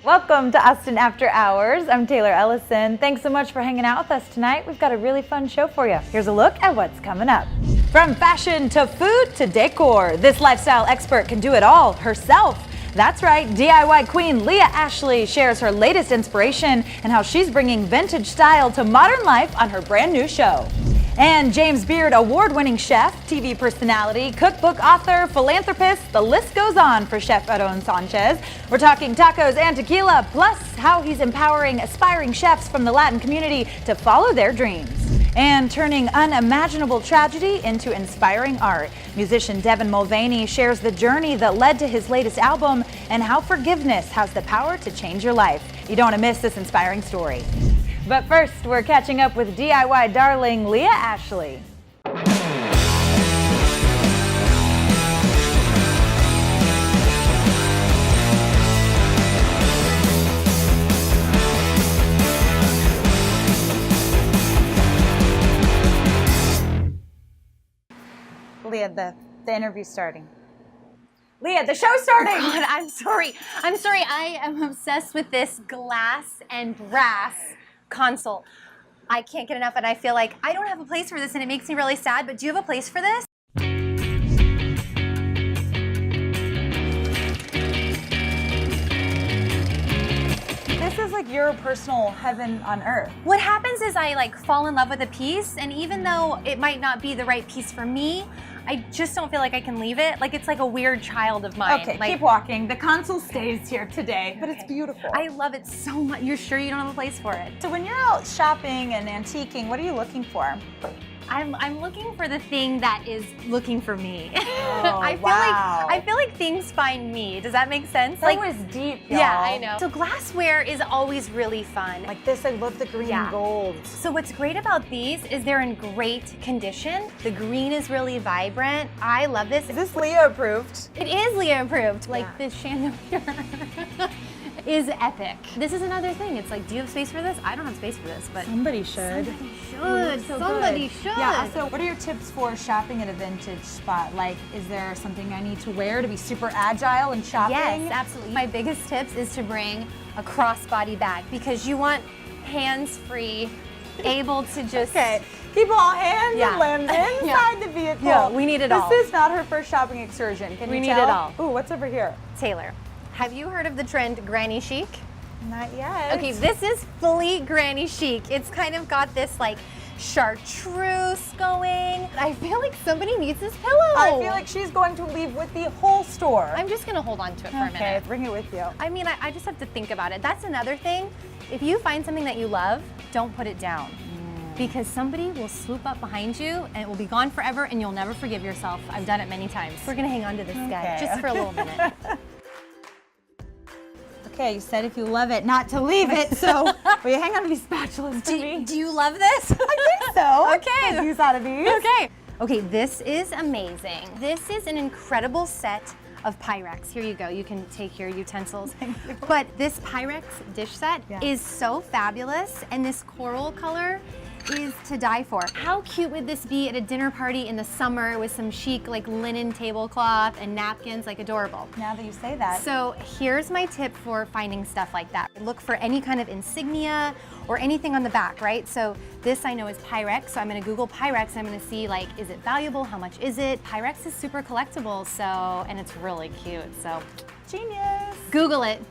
Welcome to Austin After Hours. I'm Taylor Ellison. Thanks so much for hanging out with us tonight. We've got a really fun show for you. Here's a look at what's coming up. From fashion to food to decor, this lifestyle expert can do it all herself. That's right, DIY queen Leah Ashley shares her latest inspiration and how she's bringing vintage style to modern life on her brand new show. And James Beard award-winning chef, TV personality, cookbook author, philanthropist, the list goes on for Chef Aaron Sanchez. We're talking tacos and tequila, plus how he's empowering aspiring chefs from the Latin community to follow their dreams. And turning unimaginable tragedy into inspiring art. Musician Devan Mulvaney shares the journey that led to his latest album and how forgiveness has the power to change your life. You don't want to miss this inspiring story. But first, we're catching up with DIY darling Leah Ashley. Leah, the interview's starting. Leah, the show's starting! Oh God, I'm sorry. I am obsessed with this glass and brass console. I can't get enough, and I feel like I don't have a place for this, and it makes me really sad, but do you have a place for this? This is like your personal heaven on earth. What happens is I like fall in love with a piece, and even though it might not be the right piece for me, I just don't feel like I can leave it. Like it's like a weird child of mine. Okay, like, keep walking. The console stays here today, but it's beautiful. I love it so much. You're sure you don't have a place for it? So when you're out shopping and antiquing, what are you looking for? I'm looking for the thing that is looking for me. Oh, I feel like things find me. Does that make sense? That like was deep, y'all. Yeah, I know. So glassware is always really fun. Like this, I love the green and gold. So what's great about these is they're in great condition. The green is really vibrant. I love this. Is this Leah approved? It is Leah approved. Like this chandelier is epic. This is another thing. It's like, do you have space for this? I don't have space for this, but somebody should. Somebody should. Yeah, so what are your tips for shopping at a vintage spot? Like, is there something I need to wear to be super agile in shopping? Yes, absolutely. My biggest tips is to bring a crossbody bag because you want hands-free, able to just... Okay, keep all hands and limbs inside the vehicle. Yeah, we need it all. This is not her first shopping excursion. Can you tell? We need it all. Ooh, what's over here? Taylor, have you heard of the trend granny chic? Not yet. Okay, this is fully granny chic. It's kind of got this like chartreuse going. I feel like somebody needs this pillow. I feel like she's going to leave with the whole store. I'm just gonna hold on to it for a minute. Okay, bring it with you. I mean, I just have to think about it. That's another thing. If you find something that you love, don't put it down. Because somebody will swoop up behind you and it will be gone forever and you'll never forgive yourself. I've done it many times. We're gonna hang on to this guy just for a little minute. Okay, you said if you love it, not to leave it, so will you hang on to these spatulas for me? Do you love this? I think so. Okay. Make use out of these. Okay. Okay, this is amazing. This is an incredible set of Pyrex. Here you go. You can take your utensils. Thank you. But this Pyrex dish set is so fabulous, and this coral color is to die for. How cute would this be at a dinner party in the summer with some chic like linen tablecloth and napkins, like adorable. Now that you say that. So here's my tip for finding stuff like that. Look for any kind of insignia or anything on the back, right? So this I know is Pyrex, so I'm gonna Google Pyrex and I'm gonna see like, is it valuable? How much is it? Pyrex is super collectible, so, and it's really cute, so. Genius. Google it.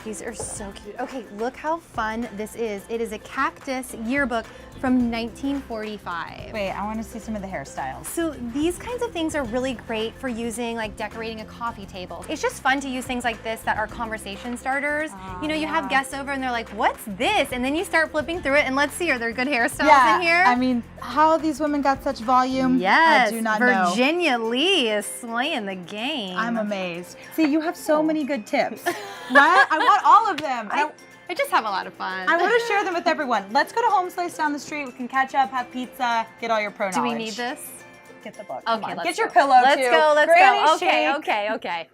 These are so cute. Okay, look how fun this is. It is a cactus yearbook from 1945. Wait, I want to see some of the hairstyles. So these kinds of things are really great for using, like decorating a coffee table. It's just fun to use things like this that are conversation starters. You know, you have guests over and they're like, what's this? And then you start flipping through it and let's see, are there good hairstyles in here? I mean, how these women got such volume, yes, I do not know. Virginia Lee is slaying the game. I'm amazed. See, you have so many good tips. Right? I want all of them. I just have a lot of fun. I want to share them with everyone. Let's go to Home Slice down the street. We can catch up, have pizza, get all your pro knowledge. Do we need this? Get the book. Okay, let's get your go. pillow Let's too. go, let's Granny go. Okay, shake. okay, okay.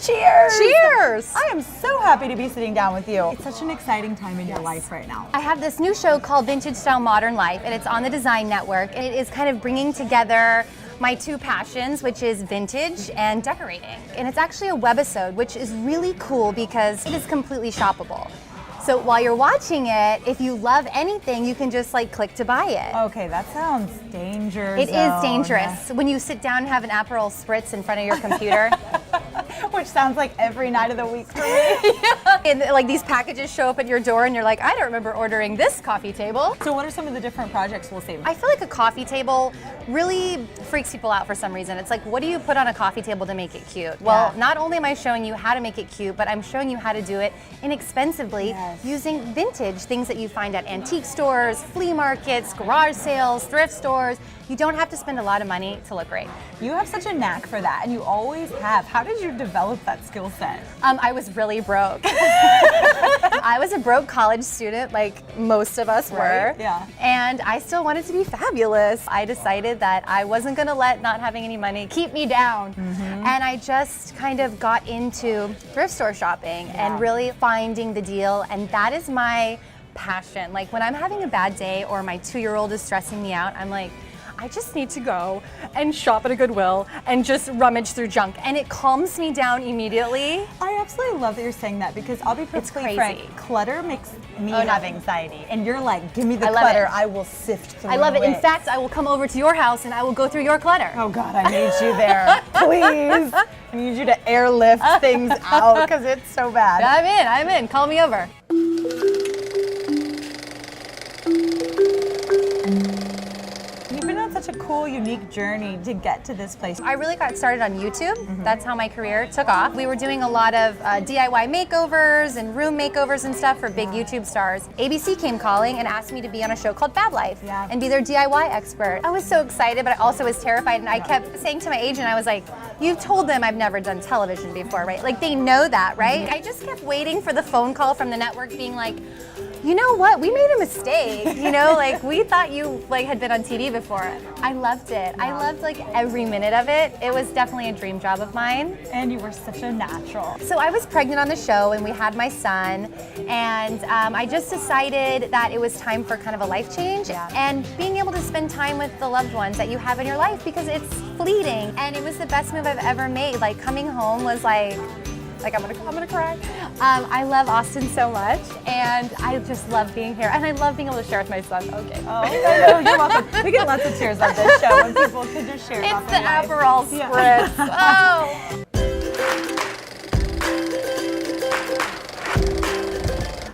Cheers! Cheers! I am so happy to be sitting down with you. It's such an exciting time in your life right now. I have this new show called Vintage Style Modern Life, and it's on the Design Network, and it is kind of bringing together my two passions, which is vintage and decorating. And it's actually a webisode, which is really cool because it is completely shoppable. So while you're watching it, if you love anything, you can just like click to buy it. Okay, that sounds dangerous. It is dangerous. When you sit down and have an Aperol Spritz in front of your computer. Which sounds like every night of the week for me. And like these packages show up at your door and you're like, I don't remember ordering this coffee table. So what are some of the different projects we'll see? I feel like a coffee table really freaks people out for some reason. It's like, what do you put on a coffee table to make it cute? Well, not only am I showing you how to make it cute, but I'm showing you how to do it inexpensively using vintage things that you find at antique stores, flea markets, garage sales, thrift stores. You don't have to spend a lot of money to look great. You have such a knack for that, and you always have. How did you develop that skill set? I was really broke. I was a broke college student, like most of us were. Yeah. And I still wanted to be fabulous. I decided that I wasn't gonna let not having any money keep me down. And I just kind of got into thrift store shopping and really finding the deal, and that is my passion. Like when I'm having a bad day or my 2-year-old is stressing me out, I'm like, I just need to go and shop at a Goodwill and just rummage through junk, and it calms me down immediately. I absolutely love that you're saying that because I'll be perfectly frank, clutter makes me have anxiety, and you're like, give me the clutter, I will sift through it. I love it. In fact, I will come over to your house and I will go through your clutter. Oh God, I need you there, please. I need you to airlift things out because it's so bad. I'm in, call me over. You've been on such a cool, unique journey to get to this place. I really got started on YouTube. That's how my career took off. We were doing a lot of DIY makeovers and room makeovers and stuff for big YouTube stars. ABC came calling and asked me to be on a show called Fab Life and be their DIY expert. I was so excited, but I also was terrified, and I kept saying to my agent, I was like, you've told them I've never done television before, right? Like they know that, right? I just kept waiting for the phone call from the network being like, you know what, we made a mistake, you know, like we thought you like had been on TV before. I loved it. I loved like every minute of it. It was definitely a dream job of mine. And you were such a natural. So I was pregnant on the show and we had my son, and I just decided that it was time for kind of a life change and being able to spend time with the loved ones that you have in your life, because it's fleeting. And it was the best move I've ever made. Like coming home was like I'm gonna cry. I love Austin so much, and I just love being here, and I love being able to share with my son. Okay. Oh, I know, you're welcome. We get lots of cheers on this show when people can just share. It's the Aperol Spritz. Oh.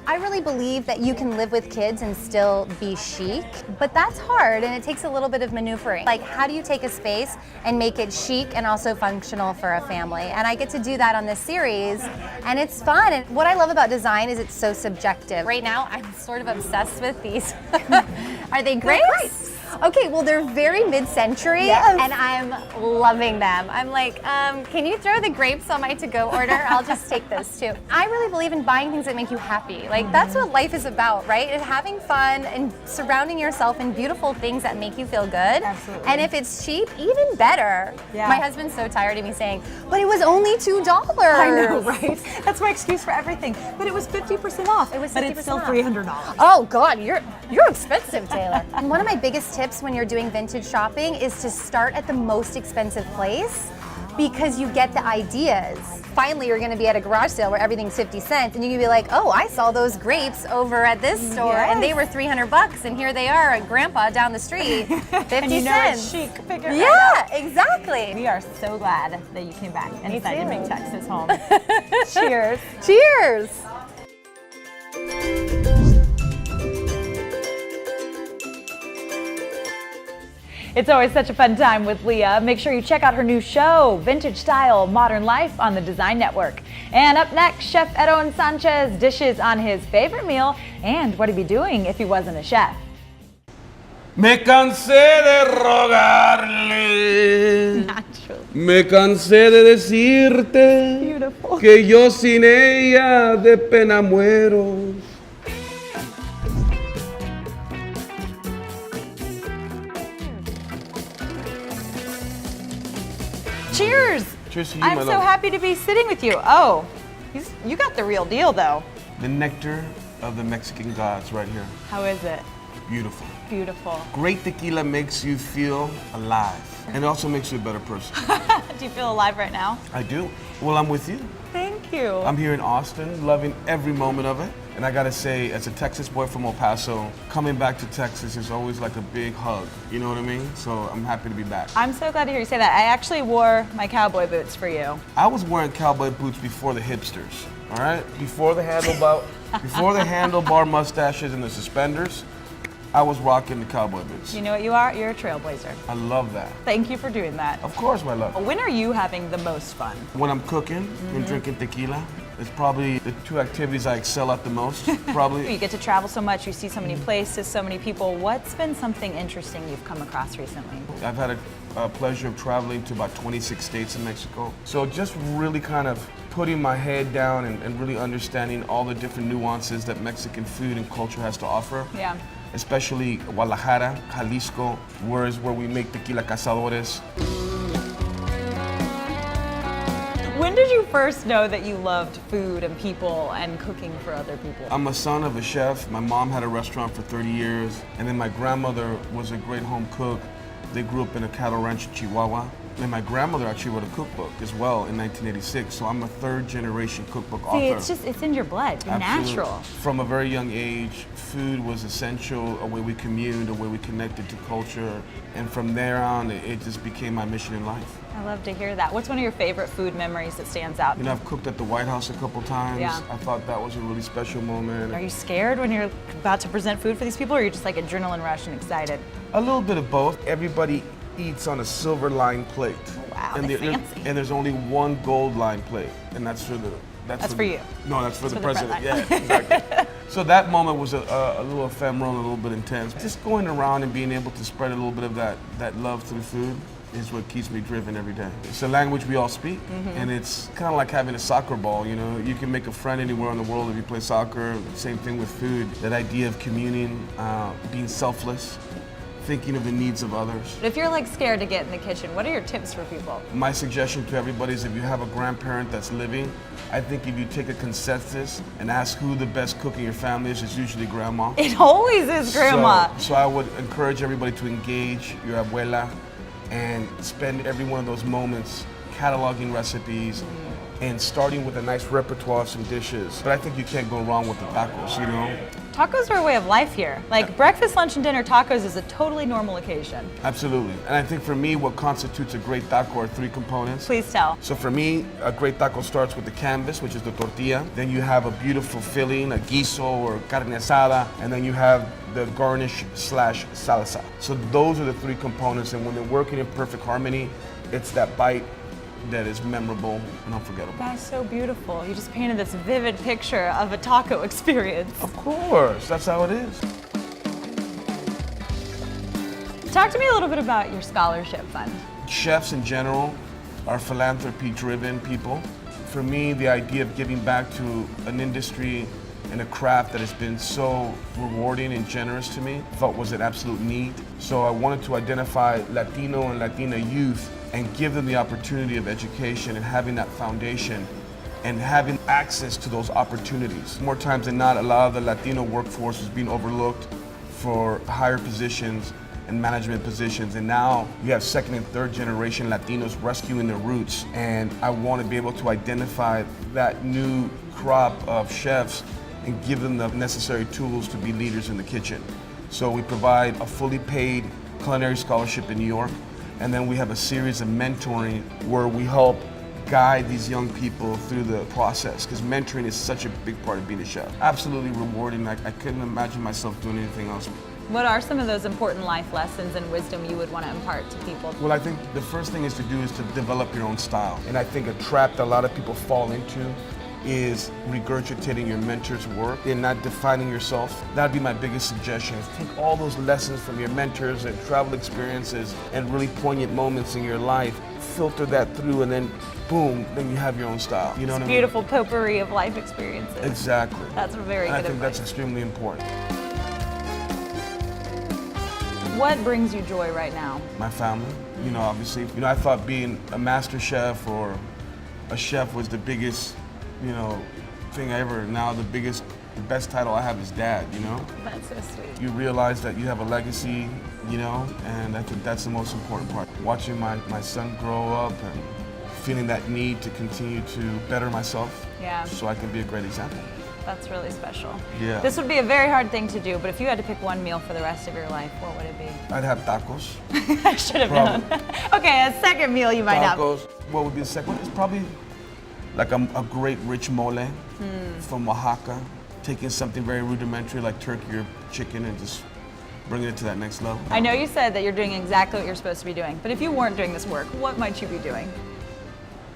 I really believe that you can live with kids and still be chic, but that's hard and it takes a little bit of maneuvering. Like, how do you take a space and make it chic and also functional for a family? And I get to do that on this series, and it's fun. And what I love about design is it's so subjective. Right now, I'm sort of obsessed with these. Are they grapes? Okay, well, they're very mid-century, and I'm loving them. I'm like, can you throw the grapes on my to-go order? I'll just take those too. I really believe in buying things that make you happy. Like, that's what life is about, right? And having fun and surrounding yourself in beautiful things that make you feel good. Absolutely. And if it's cheap, even better. Yeah. My husband's so tired of me saying, but it was only $2. I know, right? That's my excuse for everything. But it was 50% off. It was 50% but it's still off. $300. Oh God, you're expensive, Taylor. And one of my biggest tips when you're doing vintage shopping is to start at the most expensive place, because you get the ideas. Finally, you're gonna be at a garage sale where everything's 50 cents, and you can be like, oh, I saw those grapes over at this store, and they were $300, and here they are at Grandpa down the street, 50 and you know cents. It's chic. Figure Yeah, exactly. We are so glad that you came back and decided to make Texas home. Cheers. Cheers. It's always such a fun time with Leah. Make sure you check out her new show, Vintage Style, Modern Life, on the Design Network. And up next, Chef Aaron Sanchez dishes on his favorite meal and what he'd be doing if he wasn't a chef. Me cansé de rogarle. Natural. Me cansé de decirte Beautiful. que yo sin ella de pena muero. Cheers. Cheers to you, I'm my so love. happy to be sitting with you. Oh, you got the real deal though. The nectar of the Mexican gods right here. How is it? beautiful. Beautiful. Great tequila makes you feel alive. And it also makes you a better person. Do you feel alive right now? I do. Well, I'm with you. Thank you. I'm here in Austin, loving every moment of it. And I gotta say, as a Texas boy from El Paso, coming back to Texas is always like a big hug. You know what I mean? So I'm happy to be back. I'm so glad to hear you say that. I actually wore my cowboy boots for you. I was wearing cowboy boots before the hipsters, all right? Before the handlebar mustaches and the suspenders, I was rocking the cowboy boots. You know what you are? You're a trailblazer. I love that. Thank you for doing that. Of course, my love. When are you having the most fun? When I'm cooking and drinking tequila, it's probably the two activities I excel at the most, probably. You get to travel so much, you see so many places, so many people. What's been something interesting you've come across recently? I've had a pleasure of traveling to about 26 states in Mexico. So just really kind of putting my head down and really understanding all the different nuances that Mexican food and culture has to offer. Yeah. Especially Guadalajara, Jalisco, where we make tequila cazadores. When did you first know that you loved food and people and cooking for other people? I'm a son of a chef. My mom had a restaurant for 30 years, and then my grandmother was a great home cook. They grew up in a cattle ranch in Chihuahua. And my grandmother actually wrote a cookbook as well in 1986, so I'm a third generation cookbook author. See, it's in your blood, you're Absolutely. natural. From a very young age, food was essential, a way we communed, a way we connected to culture. And from there on, it just became my mission in life. I love to hear that. What's one of your favorite food memories that stands out? You know, I've cooked at the White House a couple times. Yeah. I thought that was a really special moment. Are you scared when you're about to present food for these people, or are you just like adrenaline rush and excited? A little bit of both. Everybody eats on a silver lined plate. Wow, and that's fancy. And there's only one gold line plate, and that's for the. That's for you. No, that's for the for the front president. line. Yeah, exactly. So that moment was a little ephemeral and a little bit intense. Just going around and being able to spread a little bit of that love through food is what keeps me driven every day. It's a language we all speak, and it's kind of like having a soccer ball, you know? You can make a friend anywhere in the world if you play soccer. Same thing with food. That idea of communing, being selfless, thinking of the needs of others. If you're like scared to get in the kitchen, what are your tips for people? My suggestion to everybody is if you have a grandparent that's living, I think if you take a consensus and ask who the best cook in your family is, it's usually grandma. It always is grandma. So I would encourage everybody to engage your abuela and spend every one of those moments cataloging recipes and starting with a nice repertoire of some dishes. But I think you can't go wrong with the tacos, you know? Tacos are a way of life here. Like breakfast, lunch, and dinner tacos is a totally normal occasion. Absolutely. And I think for me, what constitutes a great taco are three components. Please tell. So for me, a great taco starts with the canvas, which is the tortilla. Then you have a beautiful filling, a guiso or carne asada, and then you have the garnish / salsa. So those are the three components, and when they're working in perfect harmony, it's that bite that is memorable and unforgettable. That's so beautiful. You just painted this vivid picture of a taco experience. Of course, that's how it is. Talk to me a little bit about your scholarship fund. Chefs in general are philanthropy-driven people. For me, the idea of giving back to an industry and a craft that has been so rewarding and generous to me, felt was an absolute need. So I wanted to identify Latino and Latina youth and give them the opportunity of education and having that foundation and having access to those opportunities. More times than not, a lot of the Latino workforce is being overlooked for higher positions and management positions, and now you have second and third generation Latinos rescuing their roots, and I want to be able to identify that new crop of chefs and give them the necessary tools to be leaders in the kitchen. So we provide a fully paid culinary scholarship in New York, and then we have a series of mentoring where we help guide these young people through the process, because mentoring is such a big part of being a chef. Absolutely rewarding. I couldn't imagine myself doing anything else. What are some of those important life lessons and wisdom you would want to impart to people? Well, I think the first thing is to do is to develop your own style. And I think a trap that a lot of people fall into is regurgitating your mentor's work and not defining yourself. That'd be my biggest suggestion, is take all those lessons from your mentors and travel experiences and really poignant moments in your life, filter that through, and then boom, then you have your own style. You know what I mean? Beautiful potpourri of life experiences. Exactly. That's very good I think advice. that's extremely important. What brings you joy right now? My family, you know, obviously. You know, I thought being a master chef or a chef was the biggest, you know, thing I ever. Now the biggest the best title I have is dad, you know? That's so sweet. You realize that you have a legacy, you know, and I think that's the most important part. Watching my son grow up and feeling that need to continue to better myself so I can be a great example. That's really special. Yeah. This would be a very hard thing to do, but if you had to pick one meal for the rest of your life, what would it be? I'd have tacos. I should have known. Okay, a second meal you might Tacos. What would be the second one? It's probably like a great rich mole from Oaxaca. Taking something very rudimentary like turkey or chicken and just bringing it to that next level. I know you said that you're doing exactly what you're supposed to be doing, but if you weren't doing this work, what might you be doing?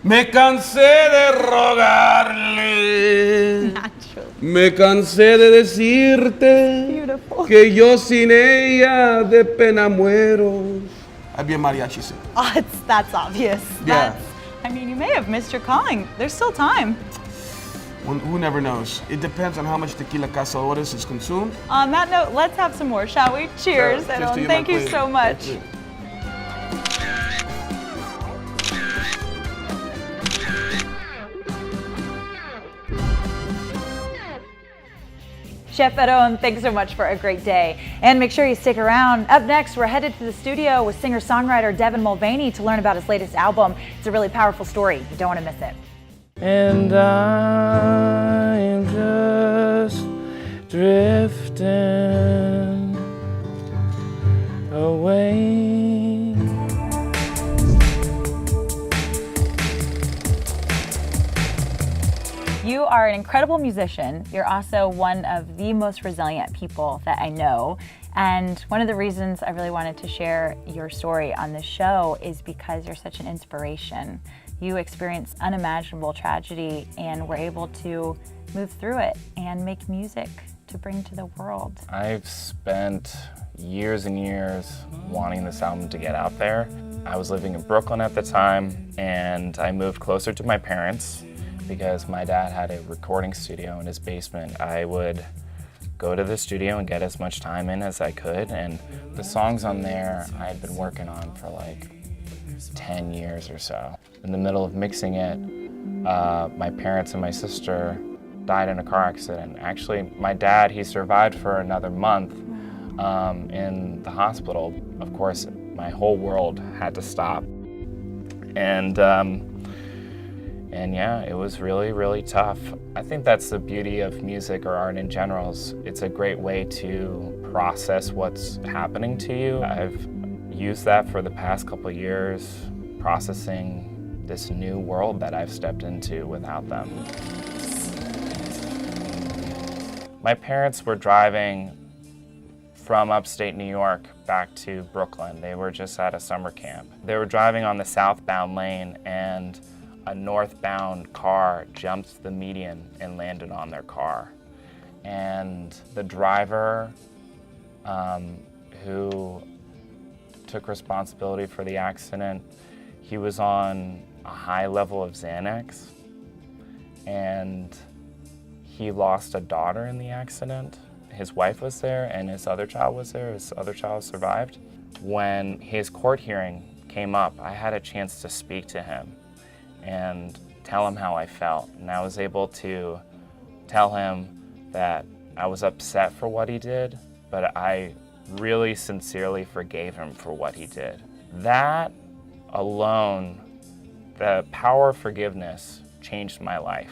Me cansé de rogarle. Naturally. Me cansé de decirte Beautiful. que yo sin ella de pena muero. I'd be a mariachi singer. Oh, that's obvious. Yeah. I mean, you may have missed your calling. There's still time. Who never knows? It depends on how much tequila cazadores is consumed. On that note, let's have some more, shall we? Cheers, Cheers to Aaron. you, Thank my you queen. so much. Thank you. Chef Aaron, thanks so much for a great day. And make sure you stick around. Up next, we're headed to the studio with singer-songwriter Devan Mulvaney to learn about his latest album. It's a really powerful story. You don't want to miss it. And I'm just drifting away. You are an incredible musician. You're also one of the most resilient people that I know. And one of the reasons I really wanted to share your story on this show is because you're such an inspiration. You experienced unimaginable tragedy and were able to move through it and make music to bring to the world. I've spent years and years wanting this album to get out there. I was living in Brooklyn at the time, and I moved closer to my parents because my dad had a recording studio in his basement. I would go to the studio and get as much time in as I could, and the songs on there I had been working on for like 10 years or so. In the middle of mixing it, my parents and my sister died in a car accident. Actually, my dad, he survived for another month in the hospital. Of course, my whole world had to stop. And yeah, it was really, really tough. I think that's the beauty of music or art in general. It's a great way to process what's happening to you. I've used that for the past couple of years, processing this new world that I've stepped into without them. My parents were driving from upstate New York back to Brooklyn. They were just at a summer camp. They were driving on the southbound lane, and a northbound car jumped the median and landed on their car. And the driver who took responsibility for the accident, he was on a high level of Xanax, and he lost a daughter in the accident. His wife was there and his other child was there. His other child survived. When his court hearing came up, I had a chance to speak to him and tell him how I felt. And I was able to tell him that I was upset for what he did, but I really sincerely forgave him for what he did. That alone, the power of forgiveness, changed my life.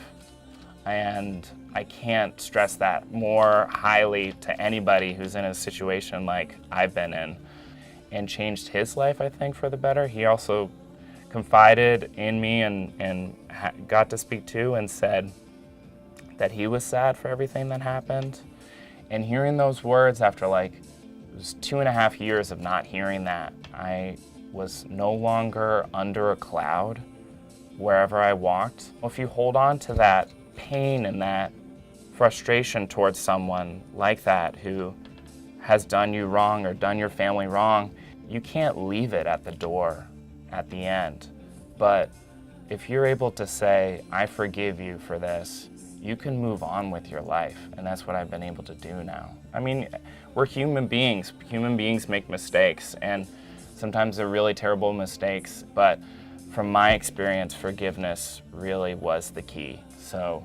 And I can't stress that more highly to anybody who's in a situation like I've been in, and changed his life, I think, for the better. He also confided in me and got to speak to and said that he was sad for everything that happened. And hearing those words after it was 2.5 years of not hearing that, I was no longer under a cloud wherever I walked. Well, if you hold on to that pain and that frustration towards someone like that who has done you wrong or done your family wrong, you can't leave it at the door at the end. But if you're able to say, I forgive you for this, you can move on with your life. And that's what I've been able to do now. I mean, we're human beings. Human beings make mistakes, and sometimes they're really terrible mistakes. But from my experience, forgiveness really was the key. So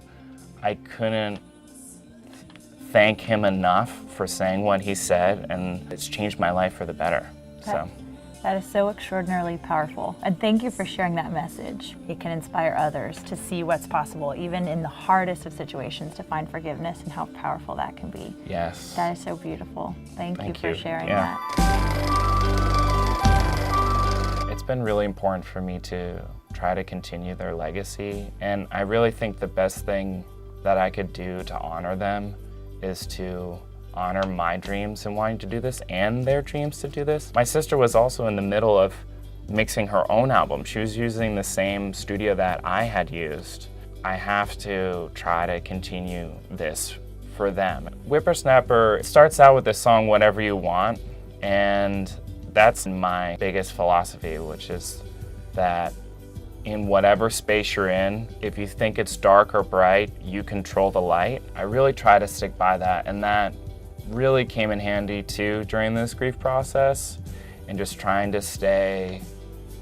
I couldn't thank him enough for saying what he said, and it's changed my life for the better. So. That is so extraordinarily powerful. And thank you for sharing that message. It can inspire others to see what's possible, even in the hardest of situations, to find forgiveness and how powerful that can be. Yes. That is so beautiful. Thank you for sharing Yeah. that. It's been really important for me to try to continue their legacy. And I really think the best thing that I could do to honor them is to honor my dreams in wanting to do this and their dreams to do this. My sister was also in the middle of mixing her own album. She was using the same studio that I had used. I have to try to continue this for them. Whippersnapper starts out with the song Whatever You Want, and that's my biggest philosophy, which is that in whatever space you're in, if you think it's dark or bright, you control the light. I really try to stick by that, and that really came in handy too during this grief process, and just trying to stay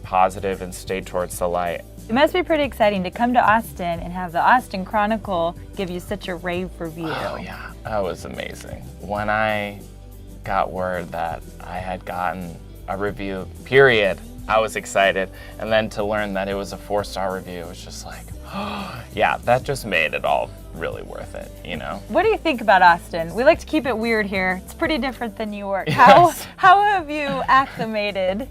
positive and stay towards the light. It must be pretty exciting to come to Austin and have the Austin Chronicle give you such a rave review. Oh yeah, that was amazing. When I got word that I had gotten a review, period, I was excited. And then to learn that it was a 4-star review, it was just like, oh, yeah, that just made it all really worth it, you know? What do you think about Austin? We like to keep it weird here. It's pretty different than New York. How have you acclimated?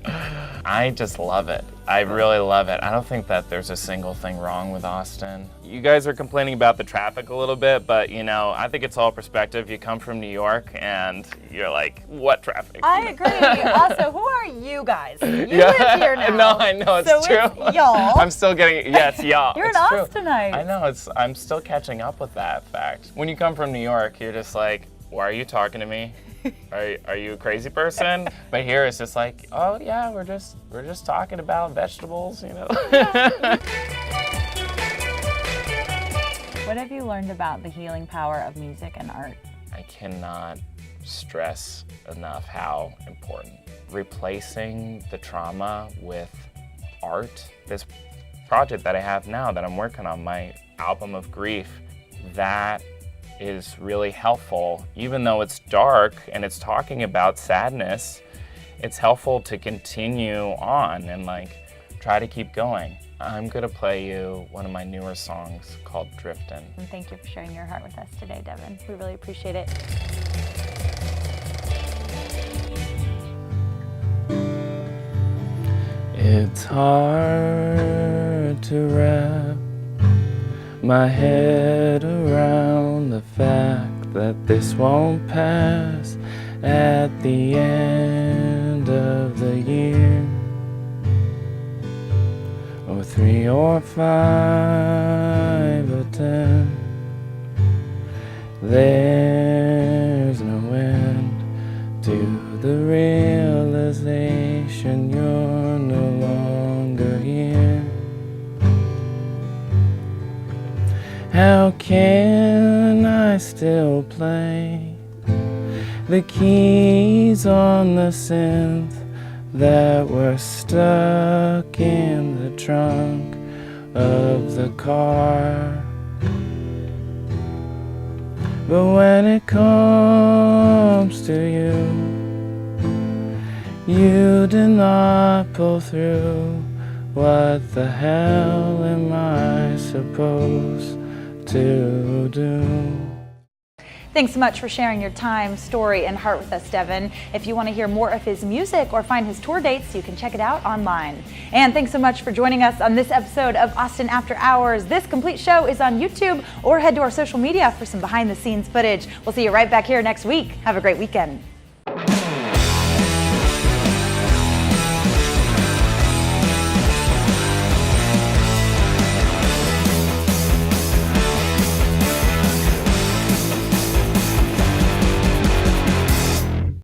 I just love it. I really love it. I don't think that there's a single thing wrong with Austin. You guys are complaining about the traffic a little bit, but you know, I think it's all perspective. You come from New York and you're like, what traffic? I agree. Also, who are you guys? You live here now. No, I know, it's true. It's y'all. I'm still getting, yeah, it's y'all. You're it's an true. Austinite. I know, I'm still catching up with that fact. When you come from New York, you're just like, why are you talking to me? Are you a crazy person? But here it's just like, oh yeah, we're just talking about vegetables, you know. What have you learned about the healing power of music and art? I cannot stress enough how important. Replacing the trauma with art. This project that I have now that I'm working on, my album of grief, that is really helpful. Even though it's dark and it's talking about sadness, it's helpful to continue on and like try to keep going. I'm gonna play you one of my newer songs called Driftin. And thank you for sharing your heart with us today, Devan. We really appreciate it. It's hard to wrap my head around the fact that this won't pass at the end of the year, or 3 or 5 or 10. There's no end to the realization you're no longer here. How can I still play the keys on the synth that were stuck in the trunk of the car? But when it comes to you, you did not pull through. What the hell am I supposed to do? Thanks so much for sharing your time, story, and heart with us, Devan. If you want to hear more of his music or find his tour dates, you can check it out online. And thanks so much for joining us on this episode of Austin After Hours. This complete show is on YouTube, or head to our social media for some behind-the-scenes footage. We'll see you right back here next week. Have a great weekend.